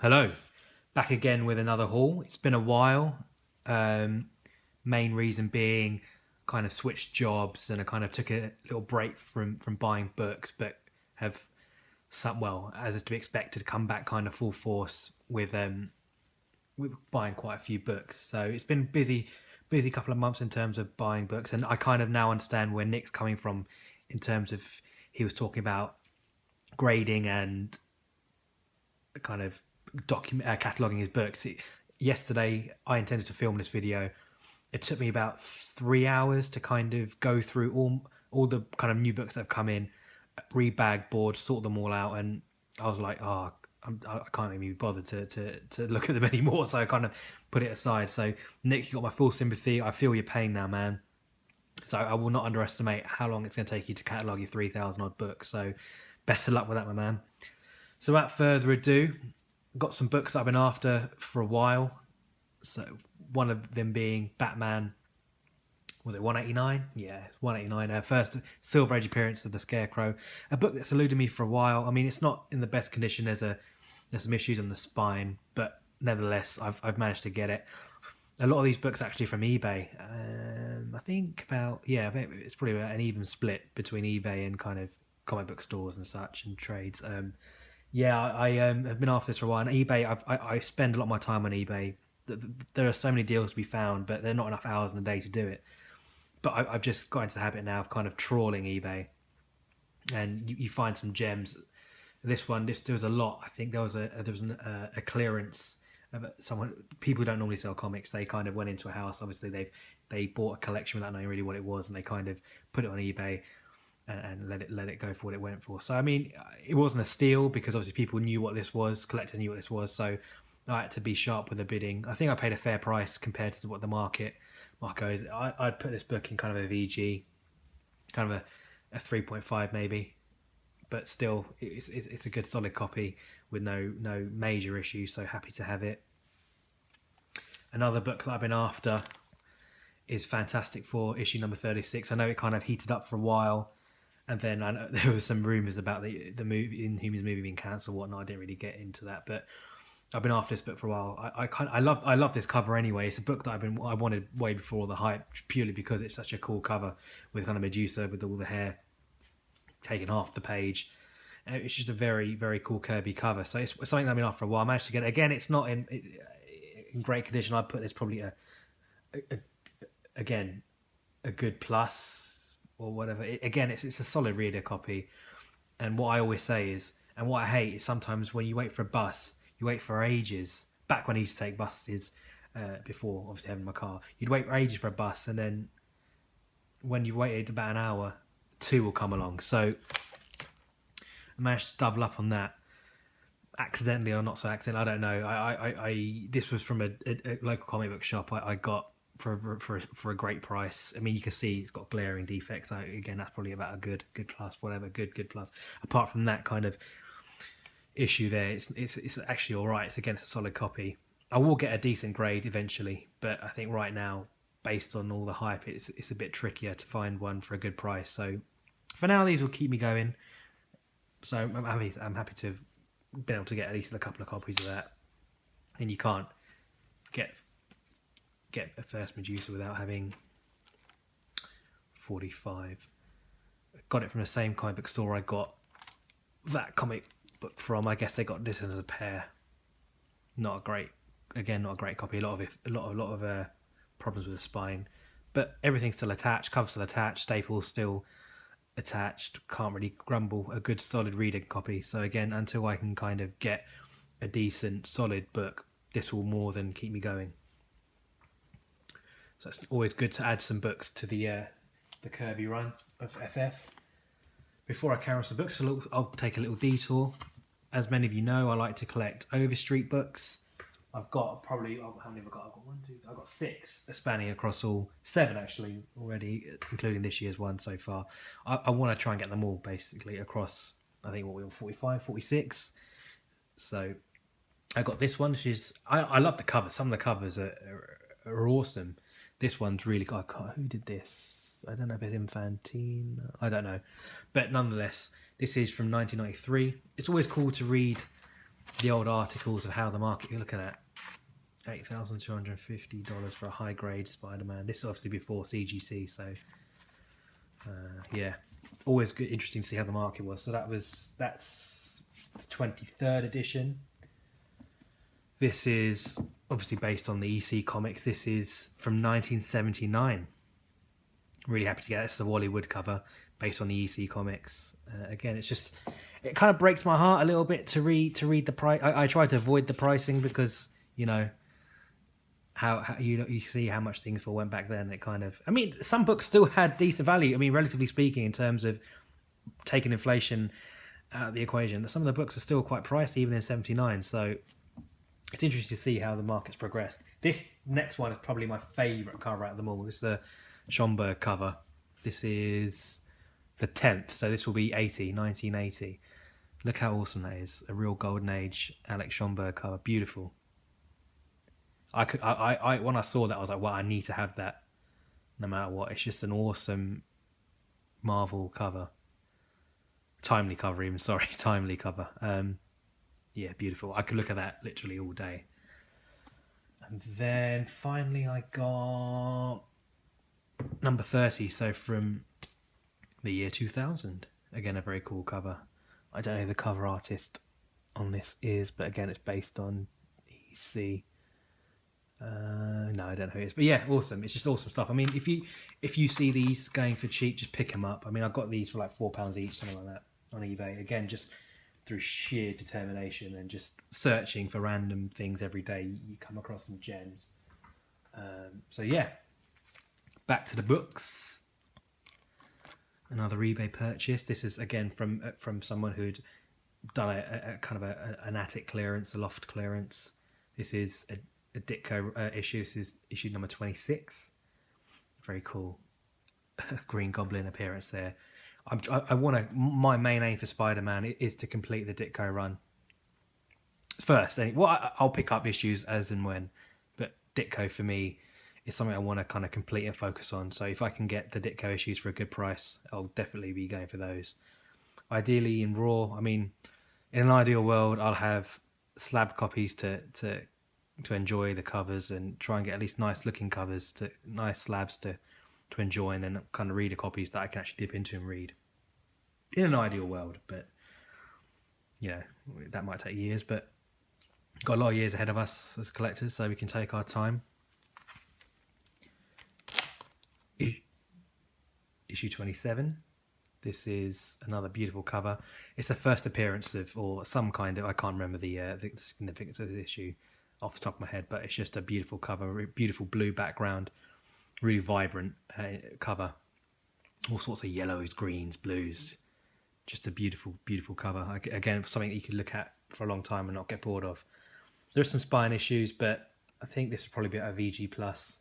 Hello, back again with another haul. It's been a while. Um, Main reason being, kind of switched jobs and I kind of took a little break from buying books, but have as is to be expected, come back kind of full force with buying quite a few books. So it's been busy couple of months in terms of buying books, and I kind of now understand where Nick's coming from in terms of he was talking about grading and kind of cataloging his books. Yesterday, I intended to film this video. It took me about 3 hours to kind of go through all the kind of new books that have come in, rebag board, sort them all out, and I was like, I can't even be bothered to look at them anymore. So I kind of put it aside. So Nick, you got my full sympathy. I feel your pain now, man. So I will not underestimate how long it's going to take you to catalog your 3,000 odd books. So best of luck with that, my man. So without further ado, got some books that I've been after for a while. So one of them being Batman. Was it 189? Yeah, it's 189. First Silver Age appearance of the Scarecrow. A book that's eluded me for a while. I mean, it's not in the best condition. There's some issues on the spine, but nevertheless, I've managed to get it. A lot of these books are actually from eBay. I think it's probably about an even split between eBay and kind of comic book stores and such and trades. I have been after this for a while. And eBay, I spend a lot of my time on eBay. There are so many deals to be found, but there are not enough hours in the day to do it. But I've just got into the habit now of kind of trawling eBay, and you find some gems. There was a lot. I think there was a clearance of someone. People who don't normally sell comics, they kind of went into a house. Obviously, they bought a collection without knowing really what it was, and they kind of put it on eBay and let it go for what it went for. So I mean, it wasn't a steal because obviously people knew what this was, collectors knew what this was. So I had to be sharp with the bidding. I think I paid a fair price compared to what the market is. I'd put this book in kind of a VG, kind of a 3.5 maybe, but still it's a good solid copy with no major issues. So happy to have it. Another book that I've been after is Fantastic Four issue number 36. I know it kind of heated up for a while. And then I know there were some rumours about the movie Inhumans movie being cancelled, whatnot. I didn't really get into that, but I've been after this book for a while. I love this cover anyway. It's a book that I wanted way before all the hype, purely because it's such a cool cover with kind of Medusa with all the hair taken off the page. And it's just a very very cool Kirby cover. So it's something that I've been after for a while. I managed to get it. Again, it's not in great condition. I'd put this probably again a good plus or whatever. It's a solid reader copy. And what I always say is, and what I hate is sometimes when you wait for a bus, you wait for ages. Back when I used to take buses, before obviously having my car, you'd wait for ages for a bus, and then when you waited about an hour, two will come along. So I managed to double up on that, accidentally or not so accidentally. I don't know. I this was from a local comic book shop. I got for a great price. I mean, you can see it's got glaring defects. So again, that's probably about a good plus, whatever, good plus. Apart from that kind of issue there, it's actually all right. It's a solid copy. I will get a decent grade eventually, but I think right now, based on all the hype, it's a bit trickier to find one for a good price. So for now, these will keep me going. So I'm happy to have been able to get at least a couple of copies of that. And you can't get a first Medusa without having 45. Got it from the same comic book store I got that comic book from. I guess they got this as a pair. Not a great copy. A lot of problems with the spine, but everything's still attached. Cover's still attached. Staples still attached. Can't really grumble. A good solid reader copy. So again, until I can kind of get a decent solid book, this will more than keep me going. So it's always good to add some books to the Kirby run of FF. Before I carry on some books, I'll take a little detour. As many of you know, I like to collect Overstreet books. I've got how many have I got? I've got 6 spanning across all 7 actually already, including this year's one so far. I want to try and get them all basically across. I think what we were 45, 46. So I got this one, which is I love the cover. Some of the covers are awesome. This one's really good. Who did this? I don't know if it's Infantine. I don't know. But nonetheless, this is from 1993. It's always cool to read the old articles of how the market. You look at that, $8,250 for a high grade Spider-Man. This is obviously before CGC, so yeah, always good, interesting to see how the market was. So that's the 23rd edition. This is obviously based on the EC comics. This is from 1979. Really happy to get this. It's a Wally Wood cover based on the EC comics. Again, it kind of breaks my heart a little bit to read the price. I try to avoid the pricing because how you see how much things went back then. It kind of, I mean, some books still had decent value. I mean, relatively speaking, in terms of taking inflation out of the equation, some of the books are still quite pricey even in 79. So it's interesting to see how the market's progressed. This next one is probably my favourite cover out of them all. This is a Schomburg cover. This is the 10th, so this will be 1980. Look how awesome that is. A real golden age Alex Schomburg cover. Beautiful. I when I saw that, I was like, well, I need to have that no matter what. It's just an awesome Marvel cover. Timely cover even, sorry. Timely cover. Yeah, beautiful. I could look at that literally all day. And then finally I got number 30, so from the year 2000. Again, a very cool cover. I don't know who the cover artist on this is, but again, it's based on EC. No, I don't know who it is, but yeah, awesome. It's just awesome stuff. I mean, if you see these going for cheap, just pick them up. I mean, I got these for like £4 each, something like that, on eBay. Again, just through sheer determination and just searching for random things every day, you come across some gems. So yeah, back to the books. Another eBay purchase. This is again from someone who'd done a kind of an attic clearance, a loft clearance. This is a Ditko issue. This is issue number 26. Very cool Green Goblin appearance there. I want to. My main aim for Spider-Man is to complete the Ditko run first. I'll pick up issues as and when, but Ditko for me is something I want to kind of complete and focus on. So if I can get the Ditko issues for a good price, I'll definitely be going for those. Ideally in Raw. I mean, in an ideal world, I'll have slab copies to enjoy the covers and try and get at least nice looking covers, to nice slabs to enjoy, and then kind of reader copies that I can actually dip into and read. In an ideal world, but that might take years, but got a lot of years ahead of us as collectors, so we can take our time. Issue 27. This is another beautiful cover. It's the first appearance of, or some kind of, I can't remember the significance of the issue off the top of my head, but it's just a beautiful cover, beautiful blue background, really vibrant cover, all sorts of yellows, greens, blues, just a beautiful, beautiful cover. Again, something that you could look at for a long time and not get bored of. There's some spine issues, but I think this would probably be a VG plus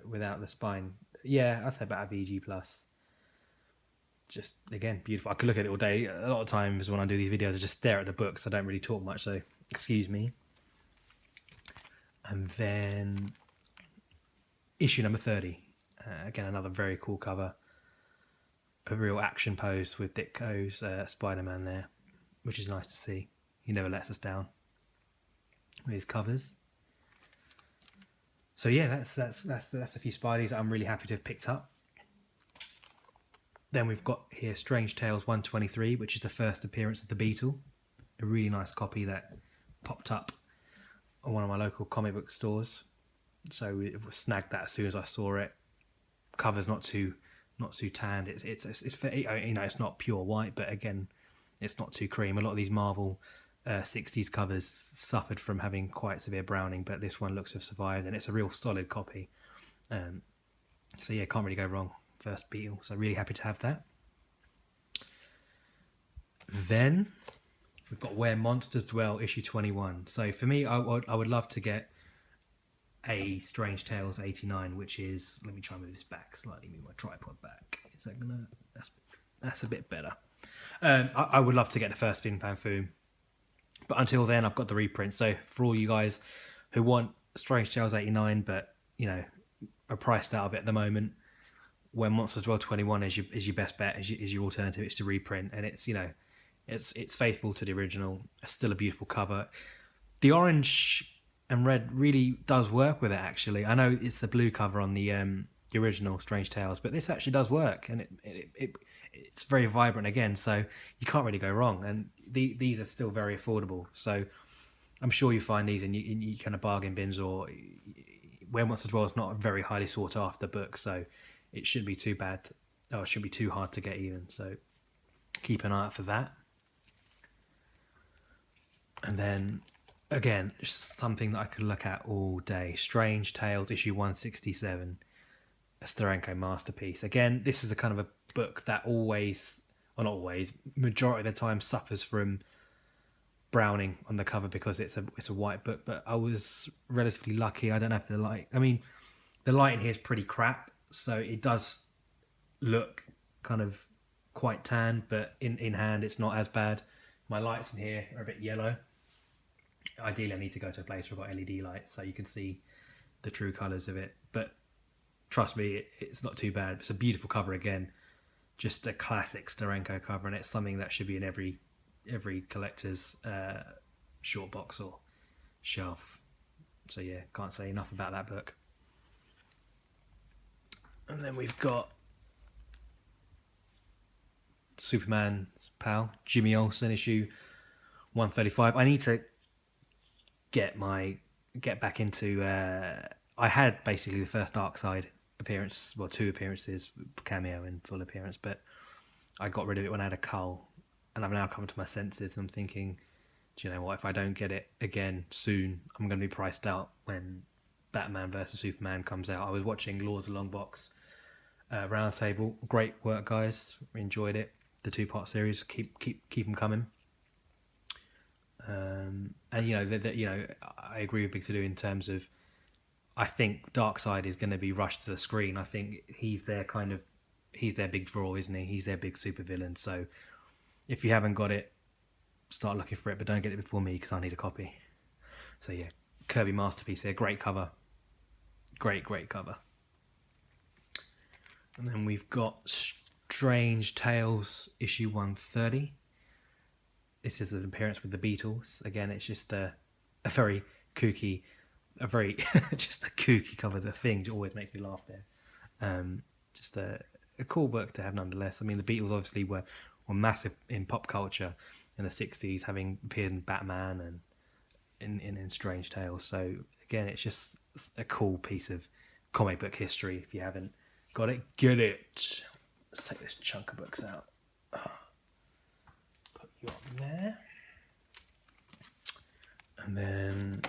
without the spine. Yeah, I'd say about a VG plus. Just, again, beautiful. I could look at it all day. A lot of times when I do these videos, I just stare at the books. I don't really talk much, so excuse me. And then issue number 30. Again, another very cool cover. A real action pose with Ditko's Spider-Man there, which is nice to see. He never lets us down with his covers. So yeah, that's a few Spideys that I'm really happy to have picked up. Then we've got here Strange Tales 123, which is the first appearance of the Beetle. A really nice copy that popped up on one of my local comic book stores. So we snagged that as soon as I saw it. Cover's not too tanned. It's it's not pure white, but again, it's not too cream. A lot of these Marvel 60s covers suffered from having quite severe browning, but this one looks to have survived, and it's a real solid copy. So yeah, can't really go wrong. First Beetle, so really happy to have that. Then we've got Where Monsters Dwell, issue 21. So for me, I would love to get a Strange Tales 89, which is, let me try and move this back slightly, move my tripod back. Is that gonna, that's a bit better. I would love to get the first Fin Fan Foom, but until then I've got the reprint. So for all you guys who want Strange Tales 89 but are priced out of it at the moment, Where Monsters Dwell 21 is your best bet, is your alternative. It's to reprint, and it's It's faithful to the original. It's still a beautiful cover. The orange and red really does work with it. Actually, I know it's the blue cover on the original Strange Tales, but this actually does work, and it's very vibrant again. So you can't really go wrong. And these are still very affordable. So I'm sure you find these in you kind of bargain bins, or Where Monsters Dwell is not a very highly sought after book, so it shouldn't be too bad. Oh, it shouldn't be too hard to get even. So keep an eye out for that. And then again, something that I could look at all day. Strange Tales, issue 167, a Steranko masterpiece. Again, this is a kind of a book that always, or not always, majority of the time suffers from browning on the cover because it's a white book. But I was relatively lucky. I don't know if the light. I mean, the light in here is pretty crap, so it does look kind of quite tan, but in hand it's not as bad. My lights in here are a bit yellow. Ideally, I need to go to a place where I've got LED lights so you can see the true colours of it. But trust me, it's not too bad. It's a beautiful cover again. Just a classic Steranko cover, and it's something that should be in every collector's short box or shelf. So yeah, can't say enough about that book. And then we've got Superman's pal, Jimmy Olsen, issue 135. I need to get back into I had basically the first Darkseid appearance, well, 2 appearances, cameo and full appearance, but I got rid of it when I had a cull, and I've now come to my senses, and I'm thinking, do you know what, if I don't get it again soon, I'm going to be priced out when Batman vs Superman comes out. I was watching Lords of Longbox Roundtable. Great work, guys. Enjoyed it. The 2-part series. Keep them coming. And I agree with Big To Do in terms of, I think Darkseid is going to be rushed to the screen. I think he's their big draw, isn't he? He's their big supervillain. So if you haven't got it, start looking for it, but don't get it before me because I need a copy. So yeah, Kirby masterpiece there. Great cover. Great cover. And then we've got Strange Tales issue 130. This is an appearance with the Beatles. Again, it's just a very kooky, just a kooky cover. The Thing always makes me laugh there. Just a cool book to have nonetheless. I mean, the Beatles obviously were massive in pop culture in the 60s, having appeared in Batman and in Strange Tales. So again, it's just a cool piece of comic book history. If you haven't got it, get it. Let's take this chunk of books out. Put you on there. And then,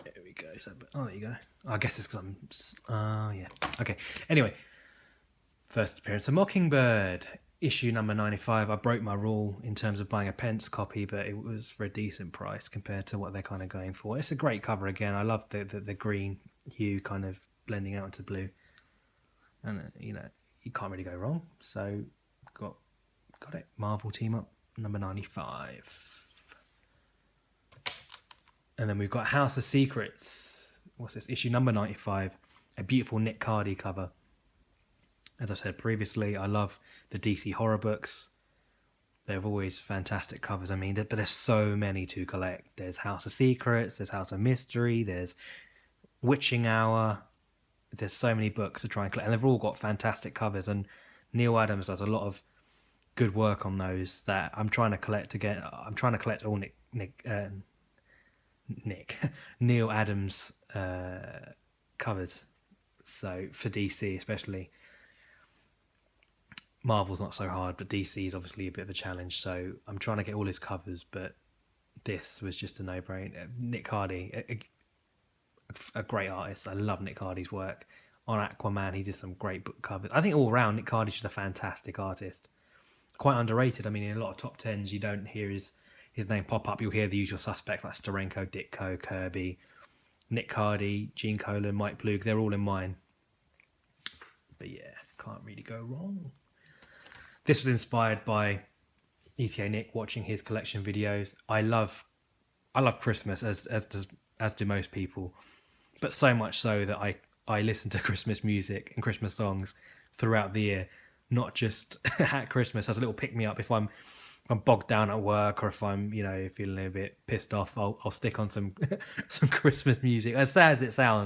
there we go. Oh, there you go. I guess it's because I'm... yeah. Okay. Anyway, first appearance of Mockingbird. Issue number 95. I broke my rule in terms of buying a pence copy, but it was for a decent price compared to what they're kind of going for. It's a great cover again. I love the green hue kind of blending out into blue. And, you can't really go wrong. So, got it. Marvel Team Up number 95. And then we've got House of Secrets. What's this? Issue number 95. A beautiful Nick Cardy cover. As I said previously, I love the DC horror books. They're always fantastic covers. I mean, but there's so many to collect. There's House of Secrets, there's House of Mystery, there's Witching Hour. There's so many books to try and collect. And they've all got fantastic covers. And Neil Adams does a lot of good work on those that I'm trying to collect again. I'm trying to collect all Neil Adams covers. So for DC especially. Marvel's not so hard, but DC is obviously a bit of a challenge. So I'm trying to get all his covers, but this was just a no-brainer. Nick Cardy, a great artist. I love Nick Cardy's work. On Aquaman, he did some great book covers. I think all around, Nick Cardy's just a fantastic artist. Quite underrated. I mean, in a lot of top tens, you don't hear his name pop up. You'll hear the usual suspects like Steranko, Ditko, Kirby, Nick Cardy, Gene Colan, Mike Ploog. They're all in mine. But yeah, can't really go wrong. This was inspired by ETA Nick watching his collection videos. I love Christmas as do most people, but so much so that I listen to Christmas music and Christmas songs throughout the year, not just at Christmas as a little pick me up if I'm I'm bogged down at work, or if I'm, feeling a bit pissed off, I'll stick on some some Christmas music. As sad as it sounds.